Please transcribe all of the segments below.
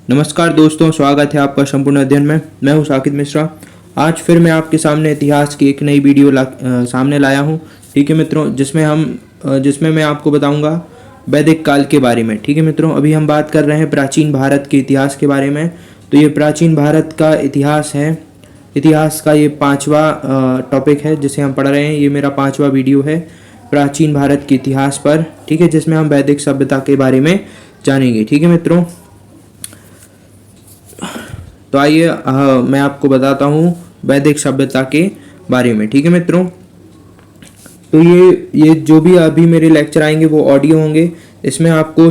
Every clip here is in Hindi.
नमस्कार दोस्तों, स्वागत है आपका संपूर्ण अध्ययन में। मैं हूं साकिब मिश्रा। आज फिर मैं आपके सामने इतिहास की एक नई वीडियो सामने लाया हूं। ठीक है मित्रों, जिसमें मैं आपको बताऊंगा वैदिक काल के बारे में। ठीक है मित्रों, अभी हम बात कर रहे हैं प्राचीन भारत के इतिहास के बारे में। तो ये प्राचीन भारत का इतिहास है। इतिहास का ये 5वां टॉपिक है जिसे हम पढ़ रहे हैं। ये मेरा 5वां वीडियो है प्राचीन भारत के इतिहास पर। ठीक है, जिसमें हम वैदिक सभ्यता के बारे में जानेंगे। ठीक है मित्रों, तो आइए मैं आपको बताता हूँ वैदिक सभ्यता के बारे में। ठीक है मित्रों, तो ये जो भी अभी मेरे लेक्चर आएंगे वो ऑडियो होंगे। इसमें आपको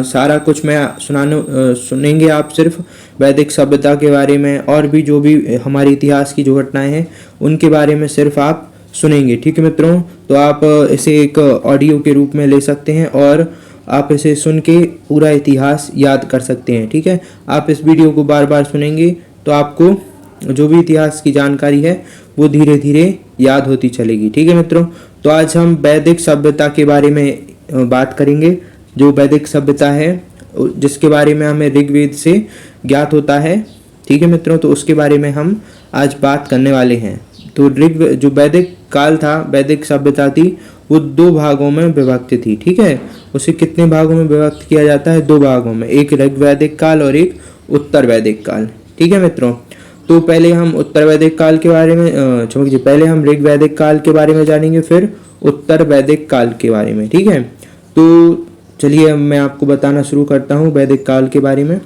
सारा कुछ मैं सुनेंगे आप सिर्फ वैदिक सभ्यता के बारे में, और भी जो भी हमारे इतिहास की जो घटनाएं हैं उनके बारे में सिर्फ आप सुनेंगे। ठीक है मित्रों, तो आप इसे एक ऑडियो के रूप में ले सकते हैं और आप इसे सुन के पूरा इतिहास याद कर सकते हैं। ठीक है, आप इस वीडियो को बार बार सुनेंगे तो आपको जो भी इतिहास की जानकारी है वो धीरे धीरे याद होती चलेगी। ठीक है मित्रों, तो आज हम वैदिक सभ्यता के बारे में बात करेंगे। जो वैदिक सभ्यता है जिसके बारे में हमें ऋग्वेद से ज्ञात होता है। ठीक है मित्रों, तो उसके बारे में हम आज बात करने वाले हैं। तो जो वैदिक काल था, वैदिक सभ्यता थी, वो 2 भागों में विभक्त थी। ठीक है, उसे कितने भागों में विभक्त किया जाता है? 2 भागों में, एक ऋग्वैदिक काल और एक उत्तर वैदिक काल। ठीक है मित्रों, तो पहले हम उत्तर वैदिक काल के बारे में पहले हम ऋग्वैदिक काल के बारे में जानेंगे, फिर उत्तर वैदिक काल के बारे में। ठीक है, तो चलिए अब मैं आपको बताना शुरू करता हूँ वैदिक काल के बारे में।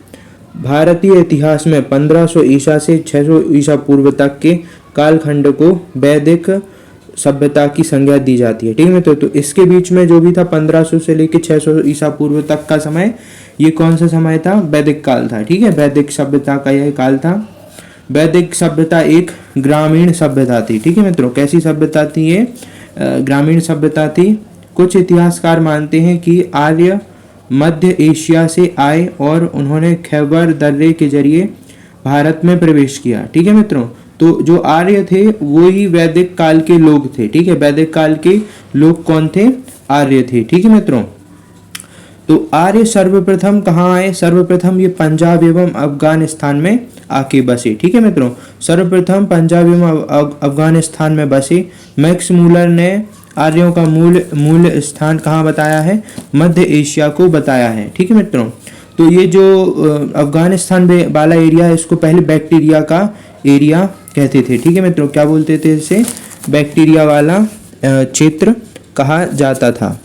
भारतीय इतिहास में 1500 ईसा से 600 ईसा पूर्व तक के कालखंड को वैदिक सभ्यता की संज्ञा दी जाती है। ठीक है मित्रों, तो इसके बीच में जो भी था 1500 से लेकर 600 ईसा पूर्व तक का समय, ये कौन सा समय था? वैदिक काल था। ठीक है, वैदिक सभ्यता का यह काल था। वैदिक सभ्यता एक ग्रामीण सभ्यता थी। ठीक है मित्रों, कैसी सभ्यता थी ये? ग्रामीण सभ्यता थी। कुछ इतिहासकार मानते हैं कि आर्य मध्य एशिया से आए और उन्होंने खैबर दर्रे के जरिए भारत में प्रवेश किया। ठीक है मित्रों, तो जो आर्य थे वो ही वैदिक काल के लोग थे। ठीक है, वैदिक काल के लोग कौन थे? आर्य थे। ठीक है मित्रों, तो आर्य सर्वप्रथम कहाँ आए? सर्वप्रथम ये पंजाब एवं अफगानिस्तान में आके बसे। ठीक है मित्रों, सर्वप्रथम पंजाब एवं अफगानिस्तान में बसे। मैक्स मूलर ने आर्यों का मूल स्थान कहाँ बताया है? मध्य एशिया को बताया है। ठीक है मित्रों, तो ये जो अफगानिस्तान वाला एरिया है इसको पहले बैक्टीरिया का एरिया कहते थे। ठीक है मित्रों, क्या बोलते थे इसे? बैक्टीरिया वाला क्षेत्र कहा जाता था।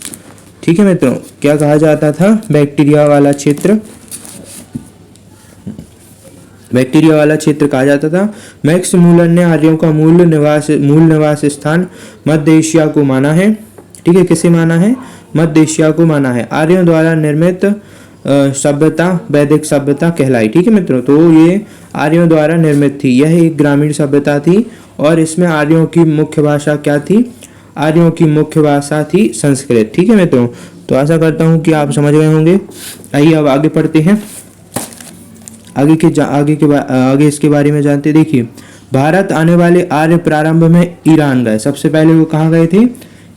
ठीक है मित्रों, क्या कहा जाता था? बैक्टीरिया वाला क्षेत्र, बैक्टीरिया वाला क्षेत्र कहा जाता था। मैक्स मूलर ने आर्यों का मूल निवास स्थान मध्य एशिया को माना है। ठीक है, किसे माना है? मध्य एशिया को माना है। आर्यों द्वारा निर्मित सभ्यता वैदिक सभ्यता कहलाई। ठीक है मित्रों, तो ये आर्यों द्वारा निर्मित थी। यह एक ग्रामीण सभ्यता थी और इसमें आर्यों की मुख्य भाषा क्या थी? आर्यों की मुख्य भाषा थी संस्कृत। ठीक है मित्रों, तो आशा करता हूँ कि आप समझ गए होंगे। आइए अब आगे पढ़ते हैं, आगे इसके बारे में जानते। देखिए, भारत आने वाले आर्य प्रारंभ में ईरान गए। सबसे पहले वो कहाँ गए थे?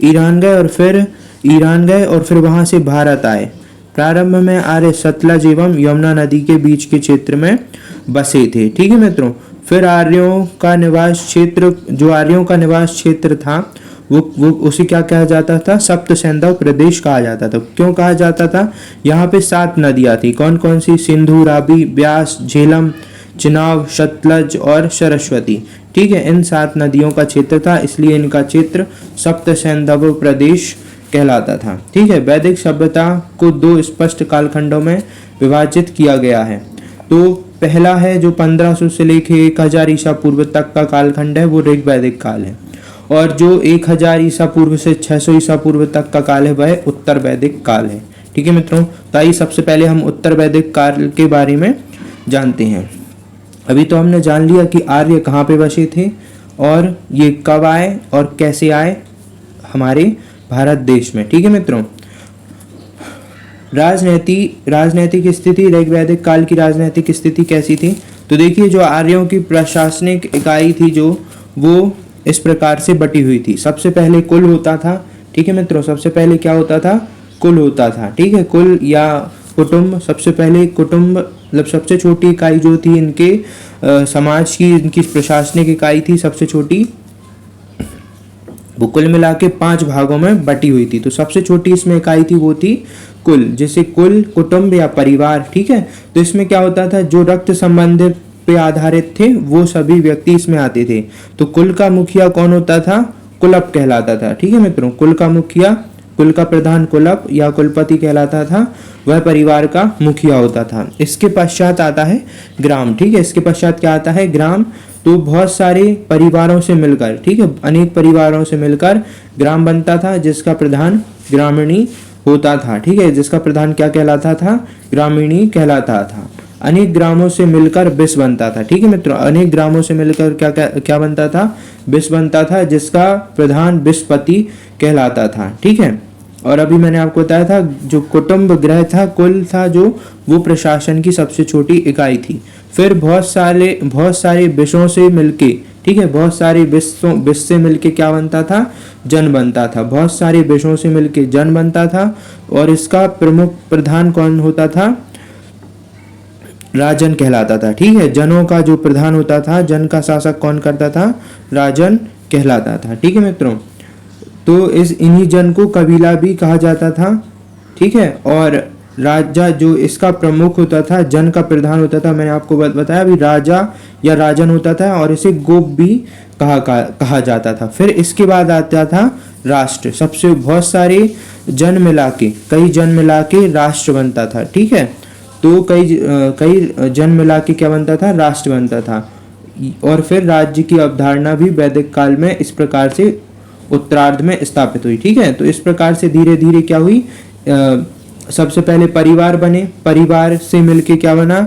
ईरान गए, और फिर वहां से भारत आए। प्रारंभ में आर्य सतलज एवं यमुना नदी के बीच के क्षेत्र में बसे थे। ठीक है मित्रों, फिर आर्यों का निवास क्षेत्र था वो उसे क्या कहा जाता था? सप्त सैंधव प्रदेश कहा जाता था। क्यों कहा जाता था? यहाँ पे 7 नदियाँ थी। कौन कौन सी? सिंधु, रावी, ब्यास, झेलम, चिनाब, सतलज और सरस्वती। ठीक है, इन 7 नदियों का क्षेत्र था, इसलिए इनका क्षेत्र सप्त सैंधव प्रदेश कहलाता था। ठीक है, वैदिक सभ्यता को 2 स्पष्ट कालखंडों में विभाजित किया गया है। तो पहला है जो 1500 से लेकर 1000 ईसा पूर्व तक का कालखंड है, वो ऋग्वैदिक काल है। और जो 1000 ईसा पूर्व से 600 ईसा पूर्व तक का काल है वह उत्तर वैदिक काल है। ठीक है मित्रों, तो आइए सबसे पहले हम उत्तर वैदिक काल के बारे में जानते हैं। अभी तो हमने जान लिया कि आर्य कहाँ पे बसे थे और ये कब आए और कैसे आए हमारे भारत देश में। ठीक है मित्रों, राजनैतिक स्थिति, ऋग्वैदिक काल की राजनैतिक स्थिति कैसी थी? तो देखिए, जो आर्यों की प्रशासनिक इकाई थी वो इस प्रकार से बटी हुई थी। सबसे पहले कुल होता था। ठीक है मित्रों, सबसे पहले क्या होता था? कुल होता था। ठीक है, कुल या कुटुंब, सबसे पहले कुटुंब मतलब सबसे छोटी इकाई जो थी इनके समाज की, इनकी प्रशासनिक इकाई थी सबसे छोटी, वो कुल मिला के 5 भागों में बटी हुई थी। तो सबसे छोटी इसमें इकाई थी वो थी कुल, जैसे कुल, कुटुंब या परिवार, ठीक है। तो इसमें क्या होता था, जो रक्त संबंध पे आधारित थे वो सभी व्यक्ति इसमें आते थे। तो कुल का मुखिया कौन होता था, कुलप कहलाता था, ठीक है मित्रों। कुल का मुखिया, कुल का प्रधान कुलप या कुलपति कहलाता था, वह परिवार का मुखिया होता था। इसके पश्चात आता है ग्राम, ठीक है। इसके पश्चात क्या आता है, ग्राम। तो बहुत सारे परिवारों से मिलकर, ठीक है, अनेक परिवारों से मिलकर ग्राम बनता था, जिसका प्रधान ग्रामीणी होता था, ठीक है। जिसका प्रधान क्या कहलाता था, ग्रामीणी कहलाता था। अनेक ग्रामों से मिलकर बिस बनता था, ठीक है मित्रों। अनेक ग्रामों से मिलकर क्या क्या क्या बनता था, बिस बनता था, जिसका प्रधान बिस्पति कहलाता था, ठीक है। और अभी मैंने आपको बताया था जो कुटुंब गृह था, कुल था जो, वो प्रशासन की सबसे छोटी इकाई थी। फिर बहुत सारे विषयों से मिलके, ठीक है, बहुत सारे विष से मिलके क्या बनता था, जन बनता था। बहुत सारे विषयों से मिलके जन बनता था। और इसका प्रमुख प्रधान कौन होता था, राजन कहलाता था, ठीक है। जनों का जो प्रधान होता था, जन का शासक कौन करता था, राजन कहलाता था, ठीक है मित्रों। तो इन्हीं जन को कबीला भी कहा जाता था, ठीक है। और राजा जो इसका प्रमुख होता था, जन का प्रधान होता था, मैंने आपको बताया अभी, राजा या राजन होता था, और इसे गोप भी कहा जाता था। फिर इसके बाद आता था राष्ट्र। सबसे बहुत सारे जन मिला के, कई जन मिला के राष्ट्र बनता था, ठीक है। तो कई जन मिला के क्या बनता था, राष्ट्र बनता था। और फिर राज्य की अवधारणा भी वैदिक काल में इस प्रकार से उत्तरार्ध में स्थापित हुई, ठीक है। तो इस प्रकार से धीरे धीरे क्या हुई, सबसे पहले परिवार बने, परिवार से मिलके क्या बना,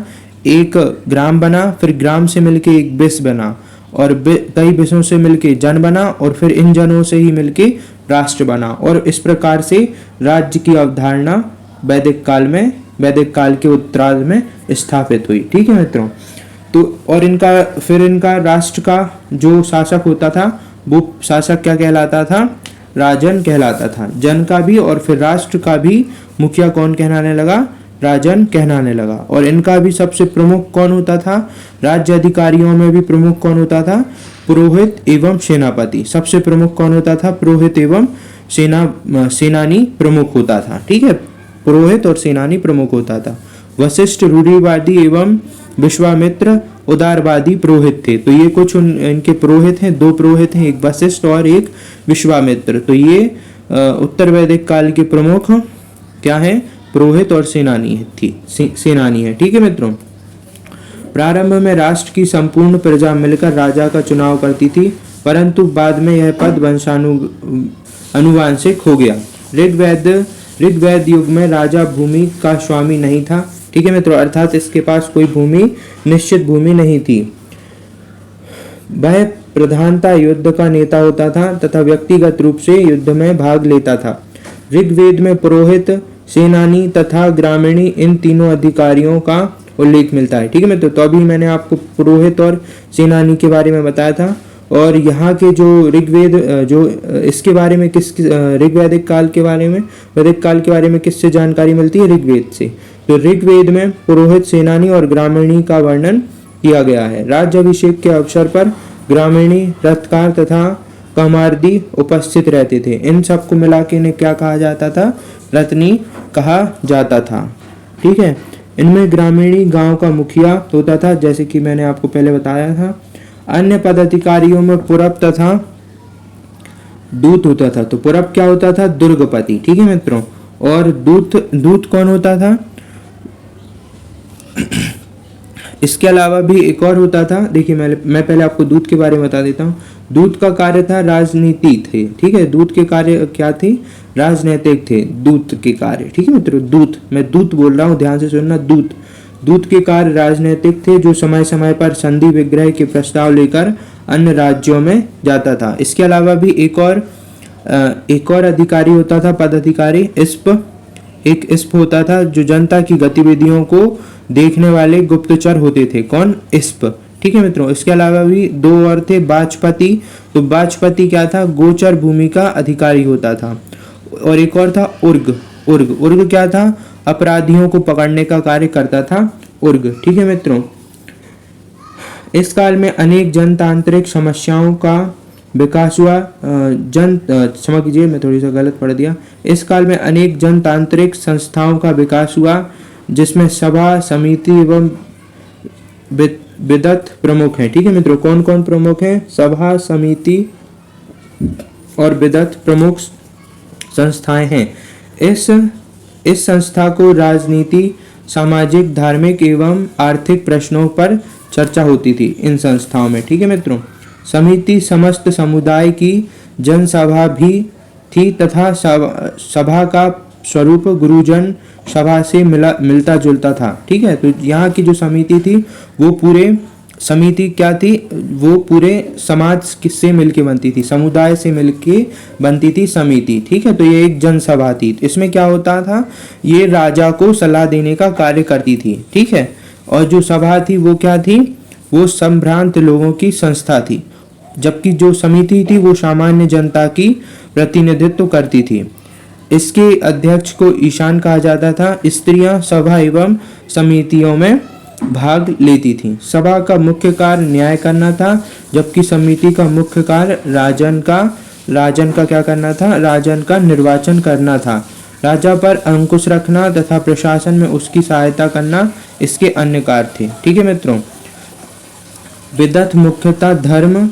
एक ग्राम बना, फिर ग्राम से मिलके एक बिस बना, और कई बिसों से मिलके जन बना, और फिर इन जनों से ही मिलके राष्ट्र बना। और इस प्रकार से राज्य की अवधारणा वैदिक काल के उत्तरार्ध में स्थापित हुई, ठीक है मित्रों। तो और इनका राष्ट्र का जो शासक होता था, वो शासक क्या कहलाता था, राजन कहलाता था। जन का भी और फिर राष्ट्र का भी मुखिया कौन कहलाने लगा, राजन कहलाने लगा। और इनका भी सबसे प्रमुख कौन होता था, राज्य अधिकारियों में भी प्रमुख कौन होता था, पुरोहित एवं सेनापति। सबसे प्रमुख कौन होता था, पुरोहित एवं सेनानी प्रमुख होता था, ठीक है। पुरोहित और सेनानी प्रमुख होता था। वशिष्ठ रूढ़िवादी एवं विश्वामित्र उदारवादी पुरोहित थे। तो ये कुछ इनके पुरोहित हैं, 2 पुरोहित हैं, एक वशिष्ठ और एक विश्वामित्र। तो ये उत्तर वैदिक काल के प्रमुख क्या है, पुरोहित और सेनानी है, ठीक है मित्रों। प्रारंभ में राष्ट्र की संपूर्ण प्रजा मिलकर राजा का चुनाव करती थी, परंतु बाद में यह पद वंशानुवांशिक हो गया। ऋग्वेद युग में राजा भूमि का स्वामी नहीं था, ठीक है मित्रों, अर्थात इसके पास कोई निश्चित भूमि नहीं थी। वह प्रधानता युद्ध का नेता होता था तथा व्यक्तिगत रूप से युद्ध में भाग लेता था। ऋग्वेद में पुरोहित, सेनानी तथा ग्रामीणी, इन तीनों अधिकारियों का उल्लेख मिलता है, ठीक है मित्रों। तो अभी मैंने आपको पुरोहित और सेनानी के बारे में बताया था। और यहाँ के जो ऋग्वेद जो इसके बारे में वैदिक काल के बारे में किससे जानकारी मिलती है, ऋग्वेद से। तो ऋग्वेद में पुरोहित, सेनानी और ग्रामीणी का वर्णन किया गया है। राज्याभिषेक के अवसर पर ग्रामीणी, रथकार तथा कमार्दी उपस्थित रहते थे। इन सबको मिला के इन्हें क्या कहा जाता था, रत्नी कहा जाता था, ठीक है। इनमें ग्रामीणी गांव का मुखिया होता था, जैसे कि मैंने आपको पहले बताया था। अन्य पदाधिकारियों में पुरब तथा दूत होता था। तो पुरब क्या होता था, दुर्गपति, ठीक है मित्रों। और दूत कौन होता था, इसके अलावा भी एक और होता था। देखिए मैं पहले आपको दूत के बारे में बता देता हूँ। दूत का कार्य था राजनीति थे, ठीक है। दूत के कार्य क्या थे, राजनैतिक थे दूत के कार्य, ठीक है मित्रों। मैं दूत बोल रहा हूँ, ध्यान से सुनना। दूत के कार्य राजनैतिक थे, जो समय समय पर संधि विग्रह के प्रस्ताव लेकर अन्य राज्यों में जाता था। इसके अलावा भी एक और अधिकारी होता था, पदाधिकारी, एक इस्प होता था, जो जनता की गतिविधियों को देखने वाले गुप्तचर होते थे। कौन, इस्प, ठीक है मित्रों। इसके अलावा भी 2 और थे, वाचपति। तो वाचपति क्या था, गोचर भूमि का अधिकारी होता था। और एक और था उर्ग क्या था, अपराधियों को पकड़ने का कार्य करता था उर्ग। ठीक है मित्रों, इस काल में अनेक जनतांत्रिक समस्याओं का विकास हुआ। क्षमा कीजिए, मैं थोड़ी सा गलत पढ़ दिया। इस काल में अनेक जनतांत्रिक संस्थाओं का विकास हुआ, जिसमें सभा, समिति एवं विदत प्रमुख हैं। ठीक है मित्रों, कौन कौन प्रमुख हैं? सभा, समिति और विदत प्रमुख संस्थाएं हैं। इस संस्था को राजनीति, सामाजिक, धार्मिक एवं आर्थिक प्रश्नों पर चर्चा होती थी इन संस्थाओं में। ठीक है मित्रों, समिति समस्त समुदाय की जनसभा भी थी तथा सभा का स्वरूप गुरुजन सभा से मिलता जुलता था। ठीक है, तो यहाँ की जो समिति थी वो पूरे समिति क्या थी? वो पूरे समाज से मिलके बनती थी, समुदाय से मिलके बनती थी समिति। ठीक है, तो ये एक जनसभा थी। इसमें क्या होता था? ये राजा को सलाह देने का कार्य करती थी। ठीक है, और जो सभा थी वो क्या थी? वो संभ्रांत लोगों की संस्था थी, जबकि जो समिति थी वो सामान्य जनता की प्रतिनिधित्व करती थी। इसके अध्यक्ष को ईशान कहा जाता था। स्त्रियां सभा एवं समितियों में भाग लेती थीं। सभा का मुख्य कार्य न्याय करना था, जबकि समिति का मुख्य कार्य राजन का क्या करना था? राजन का निर्वाचन करना था। राजा पर अंकुश रखना तथा प्रशासन में उसकी सहायता करना इसके अन्य कार्य थे। ठीक है मित्रों, विदत मुख्यतः धर्म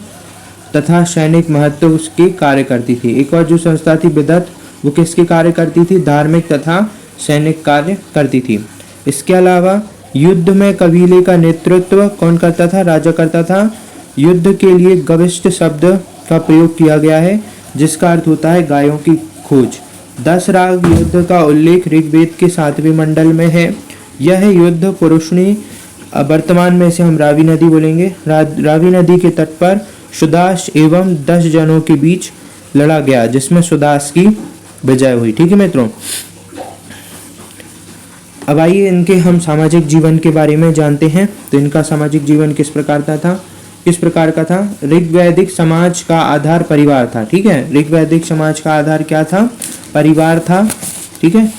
तथा सैनिक महत्व के कार्य करती थी। एक और जो संस्था थी विदत, वो किसके कार्य करती थी? धार्मिक तथा सैनिक कार्य करती थी। इसके अलावा युद्ध में कबीले का नेतृत्व कौन करता था? राजा करता था। युद्ध के लिए गविष्ट शब्द का प्रयोग किया गया है, जिसका अर्थ होता है गायों की खोज। 10 राग युद्ध का उल्लेख ऋग्वेद के 7वें मंडल में है। यह युद्ध पुरुषनी, वर्तमान में इसे हम रावी नदी बोलेंगे, रावी नदी के तट पर सुदास एवं 10 जनों के बीच लड़ा गया, जिसमें सुदास की विजय हुई। ठीक है मित्रों, अब आइए इनके हम सामाजिक जीवन के बारे में जानते हैं। तो इनका सामाजिक जीवन किस प्रकार का था? ऋग्वैदिक समाज का आधार परिवार था। ठीक है, ऋग्वैदिक समाज का आधार क्या था? परिवार था। ठीक है,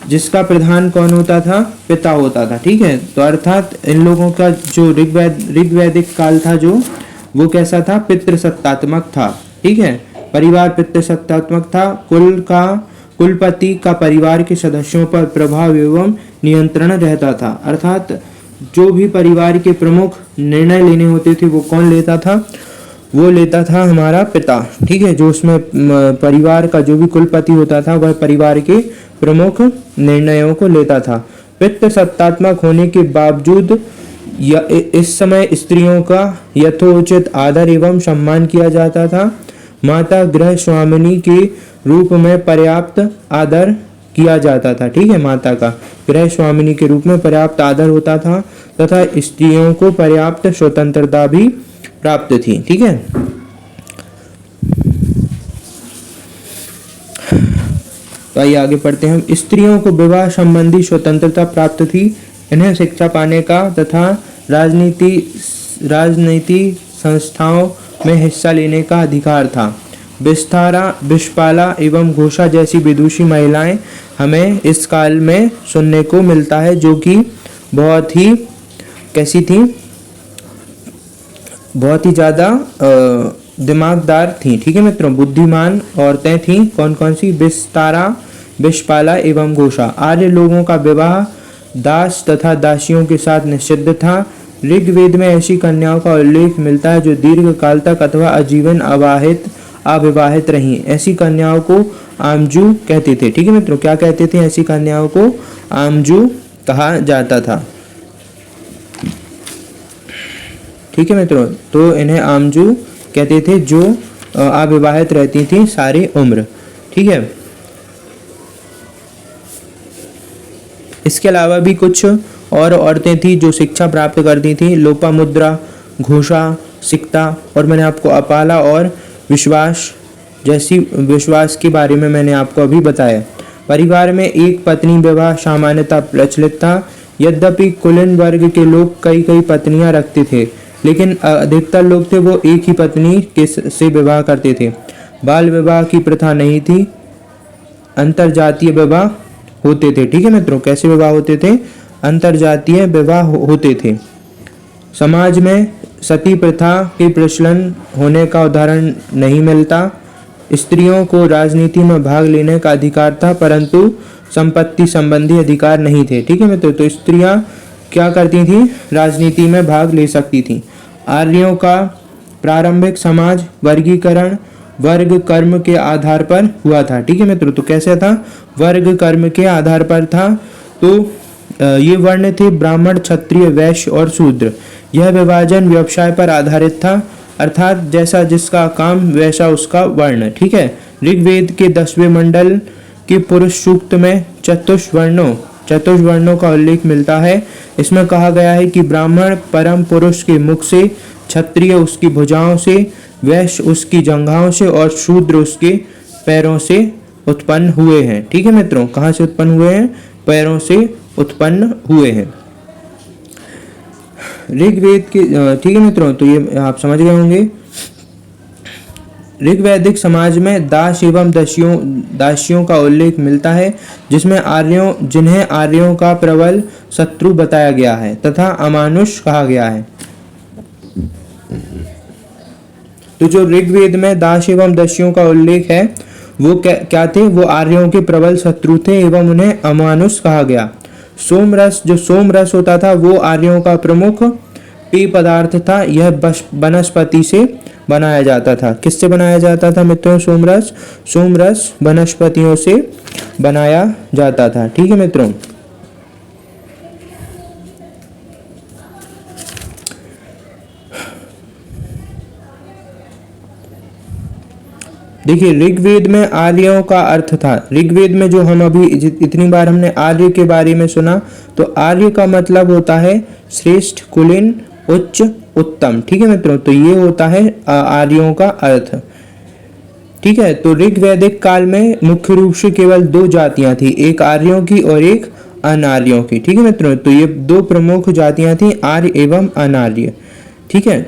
जिसका प्रधान कौन होता था? पिता होता था। ठीक है, तो अर्थात इन लोगों का जो ऋग्वैदिक काल था जो वो कैसा था? पितृसत्तात्मक था। ठीक है, परिवार पितृसत्तात्मक था। कुलपति का परिवार के सदस्यों पर प्रभाव एवं नियंत्रण रहता था। अर्थात जो भी परिवार के प्रमुख निर्णय लेने होते थे वो कौन लेता था? वो लेता था हमारा पिता। ठीक है, जो उसमें परिवार का जो भी कुलपति होता था वह परिवार के प्रमुख निर्णयों को लेता था। पितृसत्तात्मक होने के बावजूद इस समय स्त्रियों का यथोचित आदर एवं सम्मान किया जाता था। माता गृह स्वामिनी के रूप में पर्याप्त आदर किया जाता था। ठीक है, माता का गृह स्वामिनी के रूप में पर्याप्त आदर होता था तथा स्त्रियों को पर्याप्त स्वतंत्रता भी प्राप्त थी। ठीक है, तो आइए आगे पढ़ते हैं। स्त्रियों को विवाह संबंधी स्वतंत्रता प्राप्त थी। इन्हें शिक्षा पाने का तथा राजनीति संस्थाओं में हिस्सा लेने का अधिकार था। विस्तारा, विषपाला एवं घोषा जैसी विदुषी महिलाएं हमें इस काल में सुनने को मिलता है, जो कि बहुत ही कैसी थी? बहुत ही ज़्यादा दिमागदार थी। ठीक है मित्रों, बुद्धिमान औरतें थीं। कौन कौन सी? विस्तारा, विषपाला एवं घोषा। आर्य लोगों का विवाह दास तथा दासियों के साथ निषिद्ध था। ऋग्वेद में ऐसी कन्याओं का उल्लेख मिलता है जो दीर्घ काल तक अथवा आजीवन अविवाहित रहीं। ऐसी कन्याओं को आमजू कहते थे। ठीक है मित्रों, क्या कहते थे? ऐसी कन्याओं को आमजू कहा जाता था। ठीक है मित्रों, तो इन्हें आमजू कहते थे जो अविवाहित रहती थी सारी उम्र। ठीक है, इसके अलावा भी कुछ और औरतें थी जो शिक्षा प्राप्त करती थी। लोपामुद्रा, घोषा, सिक्ता और मैंने आपको अपाला और विश्वास के बारे में मैंने आपको अभी बताया। परिवार में एक पत्नी विवाह सामान्यतः प्रचलित था। यद्यपि कुलीन वर्ग के लोग कई पत्नियां रखते थे, लेकिन अधिकतर लोग थे वो एक ही पत्नी से विवाह करते थे। बाल विवाह की प्रथा नहीं थी। अंतरजातीय विवाह होते थे। ठीक है मित्रों, कैसे विवाह होते थे? अंतरजातीय विवाह होते थे। समाज में सती प्रथा के प्रचलन होने का उदाहरण नहीं मिलता। स्त्रियों को राजनीति में भाग लेने का अधिकार था, परंतु संपत्ति संबंधी अधिकार नहीं थे। ठीक है मित्रों, तो स्त्रियां क्या करती थी? राजनीति में भाग ले सकती थी। आर्यों का प्रारंभिक समाज वर्गीकरण वर्ग कर्म के आधार पर हुआ था। ठीक है मित्रों, तो कैसे था? वर्ग कर्म के आधार पर था। तो ये वर्ण थे ब्राह्मण, क्षत्रिय, वैश्य और शूद्र। यह विभाजन व्यवसाय पर आधारित था, अर्थात जैसा जिसका काम वैसा उसका वर्ण। ठीक है, ऋग्वेद के 10वें मंडल के पुरुष सूक्त में चतुष्वर्णों का उल्लेख मिलता है। इसमें कहा गया है कि ब्राह्मण परम पुरुष के मुख से, क्षत्रिय उसकी भुजाओं से, वैश्य उसकी जंघाओं से और शूद्र उसके पैरों से उत्पन्न हुए हैं। ठीक है मित्रों, कहाँ से उत्पन्न हुए हैं? पैरों से उत्पन्न हुए हैं। ऋग्वेद के ठीक है मित्रों, तो ये आप समझ गए होंगे। ऋग्वैदिक समाज में दास एवं दासियों का उल्लेख मिलता है, जिन्हें आर्यों का प्रबल शत्रु बताया गया है तथा अमानुष कहा गया है। तो जो ऋग्वेद में दास एवं दासियों का उल्लेख है वो क्या थे? वो आर्यों के प्रबल शत्रु थे एवं उन्हें अमानुष कहा गया। सोम रस होता था वो आर्यों का प्रमुख पेय पदार्थ था। यह वनस्पति से बनाया जाता था। किससे बनाया जाता था मित्रों? सोम रस वनस्पतियों से बनाया जाता था। ठीक है मित्रों, देखिए ऋग्वेद में आर्यों का अर्थ था। ऋग्वेद में जो हम अभी इतनी बार हमने आर्य के बारे में सुना, तो आर्य का मतलब होता है श्रेष्ठ, कुलीन, उच्च, उत्तम। ठीक है मित्रों, तो ये होता है आर्यों का अर्थ। ठीक है, तो ऋग्वैदिक काल में मुख्य रूप से केवल दो जातियां थी, एक आर्यों की और एक अनार्यों की। ठीक है मित्रों, तो ये दो प्रमुख जातियां थी, आर्य एवं अनार्य। ठीक है,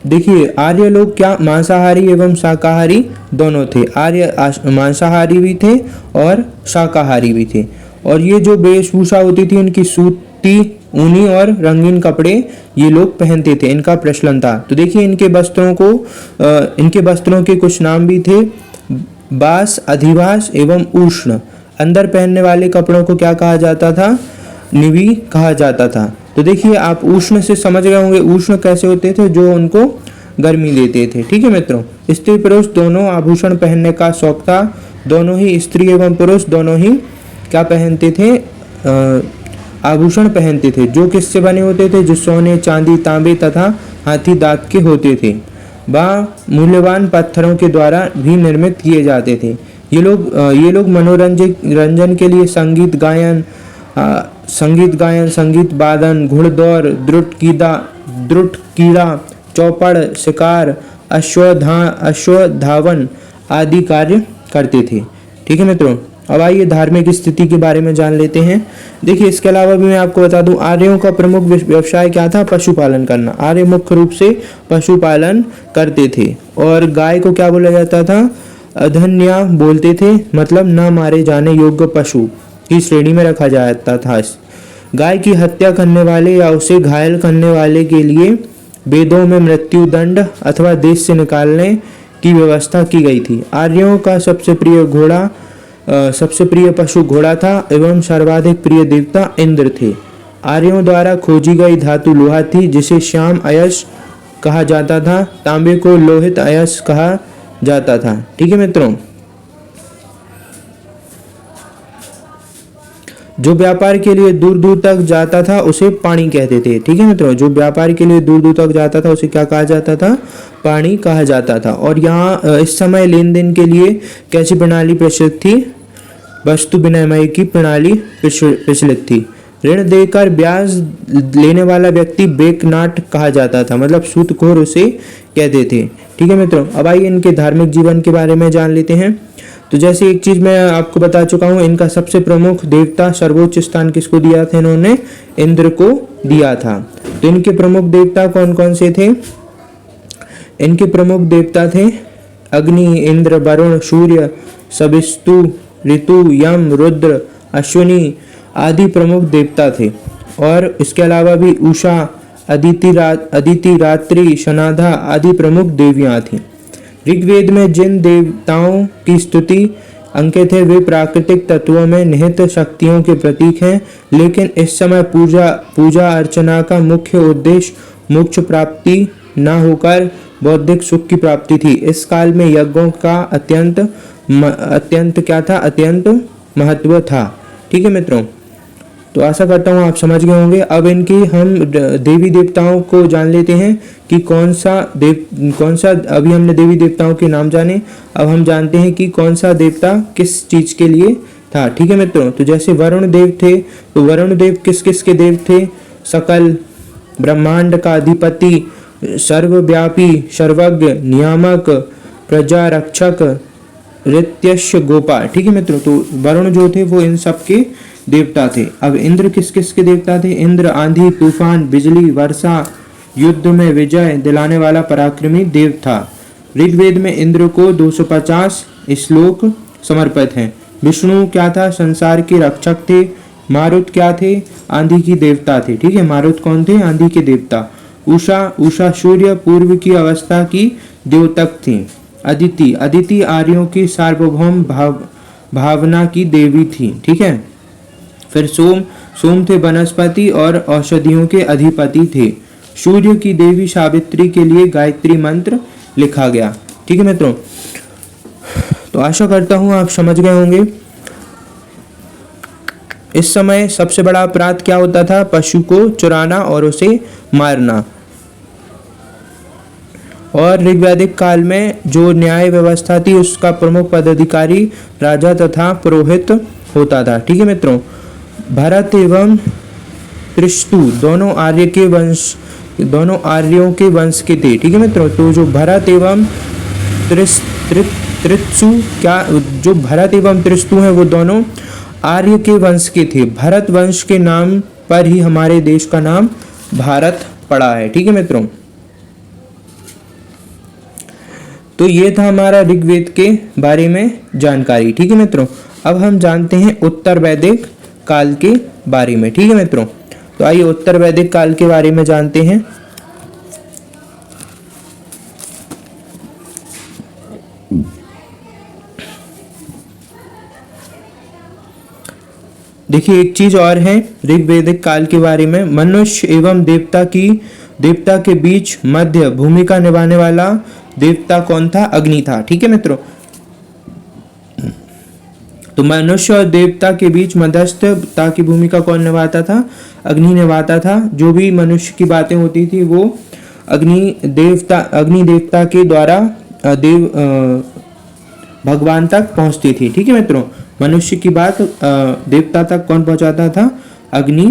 देखिए आर्य लोग क्या मांसाहारी एवं शाकाहारी दोनों थे। आर्य मांसाहारी भी थे और शाकाहारी भी थे। और ये जो वेशभूषा होती थी उनकी सूती, ऊनी और रंगीन कपड़े ये लोग पहनते थे, इनका प्रचलन था। तो देखिए इनके वस्त्रों के कुछ नाम भी थे, बास, अधिवास एवं उष्ण। अंदर पहनने वाले कपड़ों को क्या कहा जाता था? निवी कहा जाता था। तो देखिए आप उष्ण से समझ गए होंगे, उष्ण कैसे होते थे? जो उनको गर्मी देते थे। ठीक है मित्रों, स्त्री पुरुष दोनों आभूषण पहनने का शौक था। दोनों ही स्त्री एवं पुरुष दोनों ही क्या पहनते थे? आभूषण पहनते थे, जो किससे बने होते थे? जो सोने, चांदी, तांबे तथा हाथी दांत के होते थे। वह मूल्यवान पत्थरों के द्वारा भी निर्मित किए जाते थे। ये लोग मनोरंजन के लिए संगीत गायन, संगीत वादन, घुड़दौड़, द्रुत कीड़ा, चौपड़, शिकार, अश्वधावन आदि कार्य करते थे। ठीक है मित्रों, अब आइए धार्मिक स्थिति के बारे में जान लेते हैं। देखिए इसके अलावा भी मैं आपको बता दूं, आर्यों का प्रमुख व्यवसाय क्या था? पशुपालन करना। आर्य मुख्य रूप से पशुपालन करते थे। और गाय को क्या बोला जाता था? अधन्या बोलते थे, मतलब न मारे जाने योग्य पशु की श्रेणी में रखा जाता था। गाय की हत्या करने वाले या उसे घायल करने वाले के लिए वेदों में मृत्यु दंड अथवा देश से निकालने की व्यवस्था की गई थी। आर्यों का सबसे प्रिय पशु घोड़ा था एवं सर्वाधिक प्रिय देवता इंद्र थे। आर्यों द्वारा खोजी गई धातु लोहा थी, जिसे श्याम अयस्क कहा जाता था। तांबे को लोहित अयस्क कहा जाता था। ठीक है मित्रों, जो व्यापार के लिए दूर दूर तक जाता था उसे पानी कहते थे। ठीक है मित्रों, जो व्यापार के लिए दूर दूर तक जाता था उसे क्या कहा जाता था? पानी कहा जाता था। और यहाँ इस समय लेन देन के लिए कैसी प्रणाली प्रचलित थी? वस्तु विनिमय की प्रणाली प्रचलित थी। ऋण देकर ब्याज लेने वाला व्यक्ति बेकनाट कहा जाता था, मतलब सूदखोर उसे कहते थे। ठीक है मित्रों, अब आइए इनके धार्मिक जीवन के बारे में जान लेते हैं। तो जैसे एक चीज मैं आपको बता चुका हूँ, इनका सबसे प्रमुख देवता सर्वोच्च स्थान किसको दिया था? इन्होंने इंद्र को दिया था। तो इनके प्रमुख देवता कौन कौन से थे? इनके प्रमुख देवता थे अग्नि, इंद्र, वरुण, सूर्य, सविस्तु, ऋतु, यम, रुद्र, अश्विनी आदि प्रमुख देवता थे। और इसके अलावा भी उषा, अदिति, रात्रि, शनाधा आदि प्रमुख देवियां थीं। ऋग्वेद में जिन देवताओं की स्तुति अंकित है वे प्राकृतिक तत्वों में निहित शक्तियों के प्रतीक हैं, लेकिन इस समय पूजा अर्चना का मुख्य उद्देश्य मोक्ष प्राप्ति न होकर बौद्धिक सुख की प्राप्ति थी। इस काल में यज्ञों का अत्यंत महत्व था। ठीक है मित्रों, तो आशा करता हूँ आप समझ गए होंगे। अब इनकी हम देवी देवताओं को जान लेते हैं कि कौन सा अभी हमने देवी देवताओं के नाम जाने, अब हम जानते हैं कि कौन सा देवता किस चीज के लिए था। ठीक है मित्रों, तो जैसे वरुण देव थे, तो वरुण देव किस किस के देव थे? सकल ब्रह्मांड का अधिपति, सर्वव्यापी, सर्वज्ञ, नियामक, प्रजा रक्षक, ऋत्यस्य गोपाल। ठीक है मित्रों, तो वरुण जो थे वो इन सब के देवता थे। अब इंद्र किस किस के देवता थे? इंद्र आंधी, तूफान, बिजली, वर्षा, युद्ध में विजय दिलाने वाला पराक्रमी देव था। ऋग्वेद में इंद्र को 250 श्लोक समर्पित हैं। विष्णु क्या था? संसार के रक्षक थे। मारुत क्या थे? आंधी की देवता थे। ठीक है, मारुत कौन थे? आंधी के देवता। उषा सूर्य पूर्व की अवस्था की द्योतक थी। अदिति आर्यों की सार्वभौम भावना की देवी थी। ठीक है, फिर सोम थे वनस्पति और औषधियों के अधिपति थे। सूर्य की देवी सावित्री के लिए गायत्री मंत्र लिखा गया। ठीक है मित्रों, तो आशा करता हूं आप समझ गए होंगे। इस समय सबसे बड़ा अपराध क्या होता था? पशु को चुराना और उसे मारना। और ऋग्वैदिक काल में जो न्याय व्यवस्था थी उसका प्रमुख पदाधिकारी राजा तथा पुरोहित होता था। ठीक है मित्रों, भरत एवं त्रिस्तु दोनों आर्यों के वंश के थे। ठीक है मित्रों, तो जो भरत एवं त्रिस्तु हैं वो दोनों आर्य के वंश के थे। भरत वंश के नाम पर ही हमारे देश का नाम भारत पड़ा है। ठीक है मित्रों, तो ये था हमारा ऋग्वेद के बारे में जानकारी। ठीक है मित्रों, अब हम जानते हैं उत्तर वैदिक काल के बारे में। ठीक है मित्रों, तो आइए उत्तर वैदिक काल के बारे में जानते हैं। देखिए एक चीज और है ऋग्वैदिक काल के बारे में। मनुष्य एवं देवता के बीच मध्य भूमिका निभाने वाला देवता कौन था? अग्नि था। ठीक है मित्रों, तो मनुष्य और देवता के बीच मध्यस्थता की भूमिका कौन निभाता था? अग्नि निभाता था। जो भी मनुष्य की बातें होती थी वो अग्नि देवता के द्वारा भगवान तक पहुंचती थी। ठीक है मित्रों, मनुष्य की बात देवता तक कौन पहुंचाता था? अग्नि